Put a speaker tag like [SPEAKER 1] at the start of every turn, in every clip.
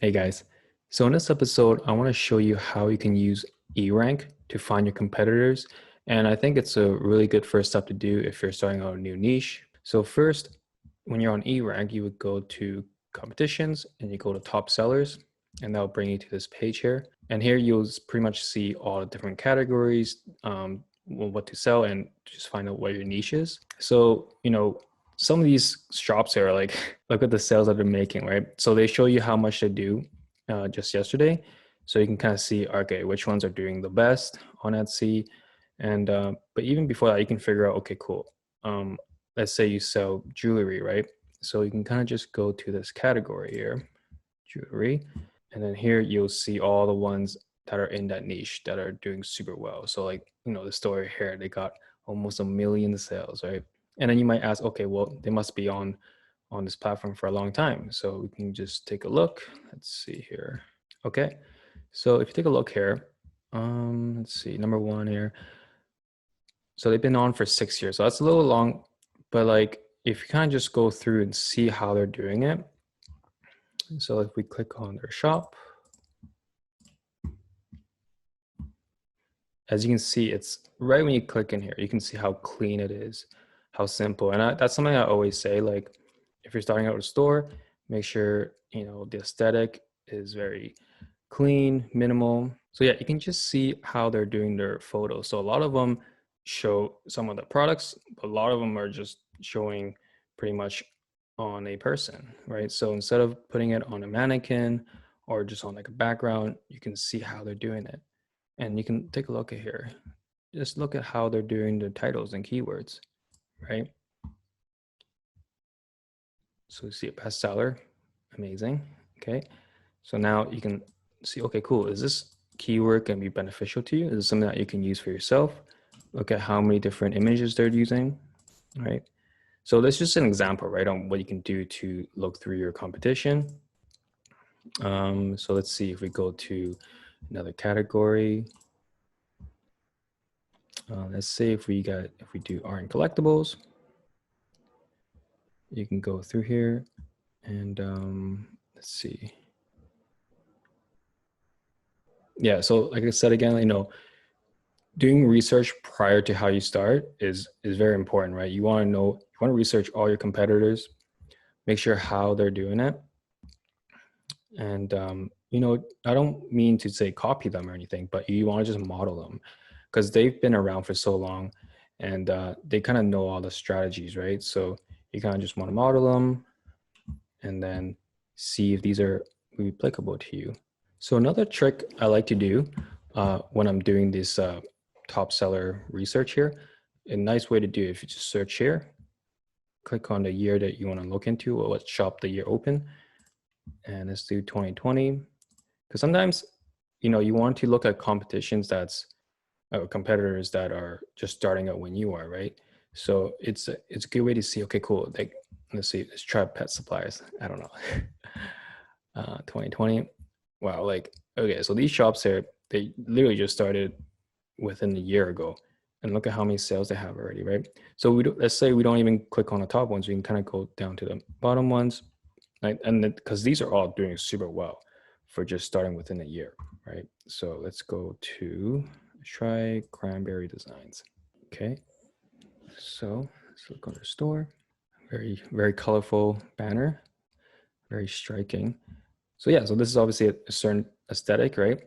[SPEAKER 1] Hey guys, so in this episode, I want to show you how you can use eRank to find your competitors. And I think it's a really good first step to do if you're starting out a new niche. So first, when you're on eRank, you would go to competitions and you go to top sellers, and that'll bring you to this page here. And here you'll pretty much see all the different categories, what to sell, and just find out what your niche is. So, some of these shops here are like, look at the sales that they're making, right? So they show you how much they do just yesterday. So you can kind of see, okay, which ones are doing the best on Etsy. And, but even before that, you can figure out, okay, cool. Let's say you sell jewelry, right? So you can kind of just go to this category here, jewelry. And then here you'll see all the ones that are in that niche that are doing super well. So like, the story here, they got almost 1 million sales, right? And then you might ask, okay, well, they must be on this platform for a long time. So we can just take a look. Let's see here. Okay. So if you take a look here, let's see, number one here. So they've been on for 6 years. So that's a little long, but like if you kind of just go through and see how they're doing it. So if we click on their shop, as you can see, it's right when you click in here, you can see how clean it is, how simple. And that's something I always say, like if you're starting out a store, make sure, the aesthetic is very clean, minimal. So yeah, you can just see how they're doing their photos. So a lot of them show some of the products, but a lot of them are just showing pretty much on a person, right? So instead of putting it on a mannequin or just on like a background, you can see how they're doing it. And you can take a look at here. Just look at how they're doing the titles and keywords, right? So you see a bestseller, amazing. Okay, so now you can see, okay, cool. Is this keyword going to be beneficial to you? Is this something that you can use for yourself? Look at how many different images they're using, right? So that's just an example, right, on what you can do to look through your competition. So let's see if we go to another category. Let's say if we do art and collectibles, you can go through here and let's see. Yeah, so like I said again, doing research prior to how you start is very important, right? You want to research all your competitors, make sure how they're doing it. And I don't mean to say copy them or anything, but you want to just model them because they've been around for so long and they kind of know all the strategies, right? So you kind of just want to model them and then see if these are applicable to you. So another trick I like to do when I'm doing this top seller research here, a nice way to do it, if you just search here, click on the year that you want to look into, or what shop the year open, and let's do 2020. Because sometimes, you want to look at competitions competitors that are just starting out when you are, right? So it's a good way to see, okay, cool. Like, let's try pet supplies. I don't know. 2020. Wow. Like, okay. So these shops here, they literally just started within a year ago, and look at how many sales they have already, right? So let's say we don't even click on the top ones. We can kind of go down to the bottom ones, right? And because these are all doing super well for just starting within a year, right? So let's try Cranberry Designs. Okay. So let's look on the store. Very, very colorful banner, very striking. So yeah, so this is obviously a certain aesthetic, right?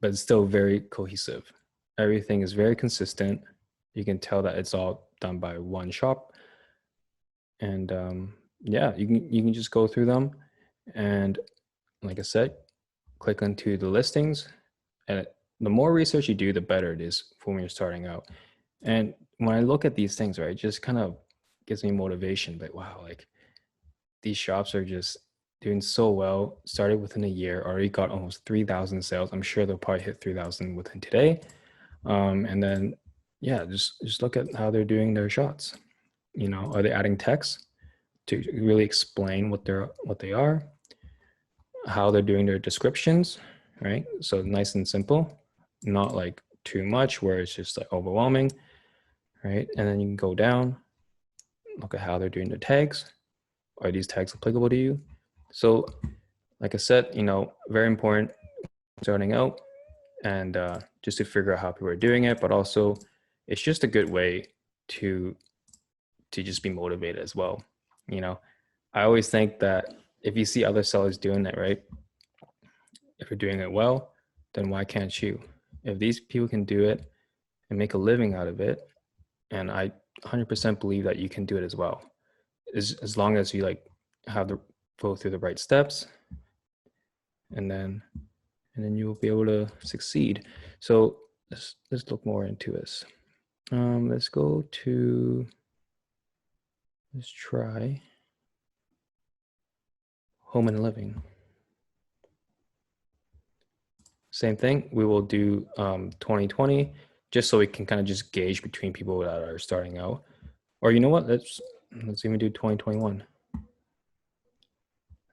[SPEAKER 1] But it's still very cohesive. Everything is very consistent. You can tell that it's all done by one shop. And yeah, you can just go through them. And like I said, click onto the listings. And the more research you do, the better it is for when you're starting out. And when I look at these things, right, it just kind of gives me motivation. But wow, like these shops are just doing so well. Started within a year, already got almost 3,000 sales. I'm sure they'll probably hit 3,000 within today. And then, yeah, just look at how they're doing their shots. Are they adding text to really explain what they are, how they're doing their descriptions, right? So nice and simple, not like too much where it's just like overwhelming, right? And then you can go down, look at how they're doing the tags. Are these tags applicable to you? So like I said, very important starting out, and just to figure out how people are doing it, but also it's just a good way to just be motivated as well. I always think that if you see other sellers doing it, right, if you're doing it well, then why can't you? If these people can do it and make a living out of it, and I 100% believe that you can do it as well, as long as you like have the go through the right steps, and then you'll be able to succeed. So let's look more into this. Let's try home and living. Same thing. We will do 2020, just so we can kind of just gauge between people that are starting out. Or you know what? Let's even do 2021.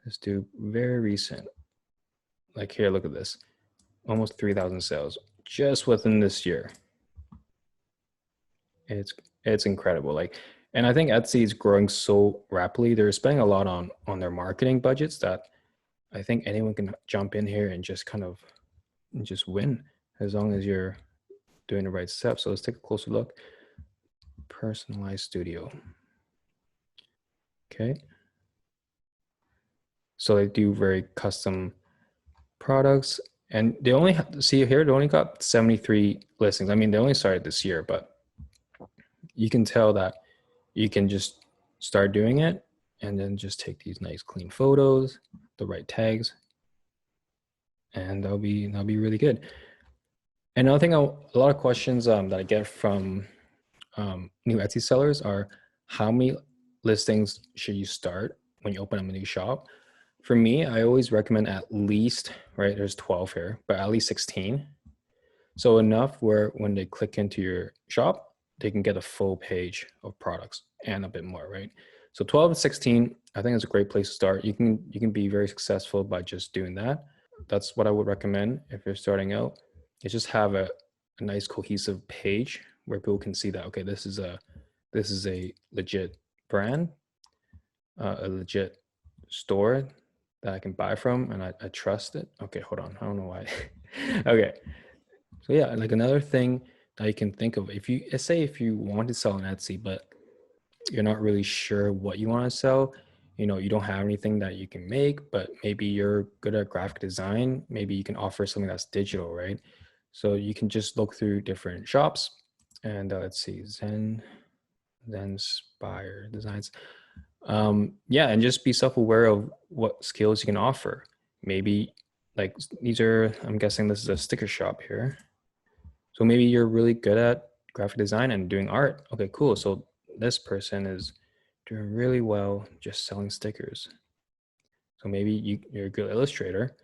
[SPEAKER 1] Let's do very recent. Like here, look at this. Almost 3,000 sales just within this year. It's incredible. Like, and I think Etsy is growing so rapidly. They're spending a lot on their marketing budgets that I think anyone can jump in here and just kind of just win, as long as you're doing the right steps. So let's take a closer look. Personalized studio. Okay. So they do very custom products, and they only see here, they only got 73 listings. I mean, they only started this year, but you can tell that you can just start doing it and then just take these nice clean photos, the right tags, and that'll be really good. And another thing, a lot of questions that I get from new Etsy sellers are, how many listings should you start when you open up a new shop? For me, I always recommend at least, right, there's 12 here, but at least 16. So enough where when they click into your shop, they can get a full page of products and a bit more, right? So 12 to 16, I think is a great place to start. You can be very successful by just doing that. That's what I would recommend if you're starting out. Is just have a nice cohesive page where people can see that, okay, this is a legit brand, a legit store that I can buy from, and I trust it. Okay, hold on, I don't know why. Okay, so yeah, like another thing that you can think of, if you want to sell on Etsy, but you're not really sure what you want to sell, you don't have anything that you can make, but maybe you're good at graphic design, maybe you can offer something that's digital, right? So you can just look through different shops, and let's see, Zenspire Designs. Yeah, and just be self-aware of what skills you can offer. Maybe like I'm guessing this is a sticker shop here. So maybe you're really good at graphic design and doing art. Okay, cool. So this person is doing really well just selling stickers. So maybe you're a good illustrator,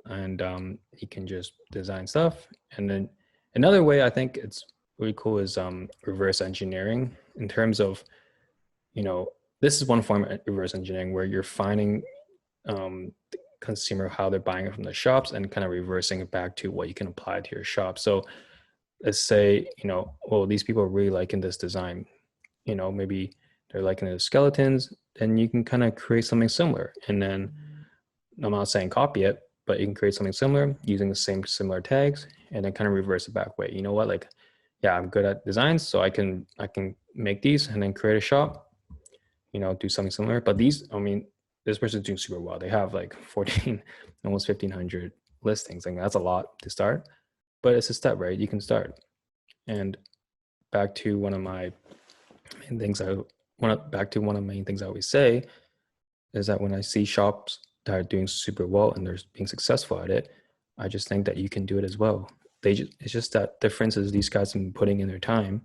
[SPEAKER 1] and you can just design stuff. And then another way I think it's really cool is reverse engineering, in terms of, this is one form of reverse engineering where you're finding the consumer, how they're buying it from the shops, and kind of reversing it back to what you can apply to your shop. So let's say, well, these people are really liking this design, maybe they're liking the skeletons, then you can kind of create something similar. And then I'm not saying copy it, but you can create something similar using the same similar tags, and then kind of reverse it back. Wait, you know what? Like, yeah, I'm good at designs, so I can make these and then create a shop, do something similar. But these, I mean, this person's doing super well. They have like 14, almost 1,500 listings. Like, that's a lot to start, but it's a step, right? You can start. And back to one of my main things I always say is that when I see shops that are doing super well and they're being successful at it, I just think that you can do it as well. It's just that difference is these guys have been putting in their time,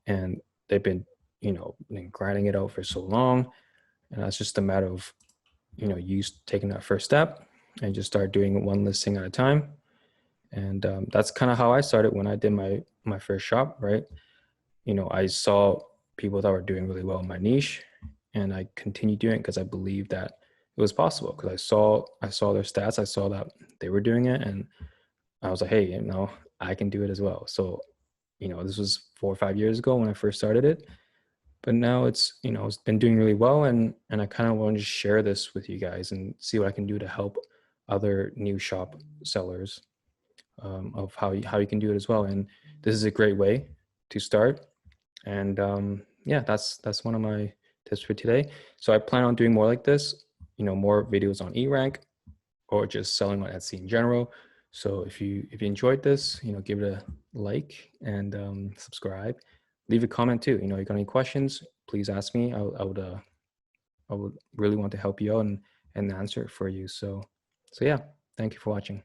[SPEAKER 1] and they've been, been grinding it out for so long. And that's just a matter of, you taking that first step and just start doing one listing at a time. And that's kind of how I started when I did my first shop, right? I saw people that were doing really well in my niche, and I continued doing it because I believed that it was possible, because I saw their stats, I saw that they were doing it, and I was like, hey, I can do it as well. So, this was 4 or 5 years ago when I first started it. but now it's, you know, it's been doing really well, and I kind of want to share this with you guys and see what I can do to help other new shop sellers, of how you can do it as well. And this is a great way to start. And yeah, that's one of my tips for today. So I plan on doing more like this, you know, more videos on eRank or just selling on Etsy in general. So if you enjoyed this, you know, give it a like and subscribe. Leave a comment too. You know, you got any questions, please ask me. I would really want to help you out and answer it for you. So yeah, thank you for watching.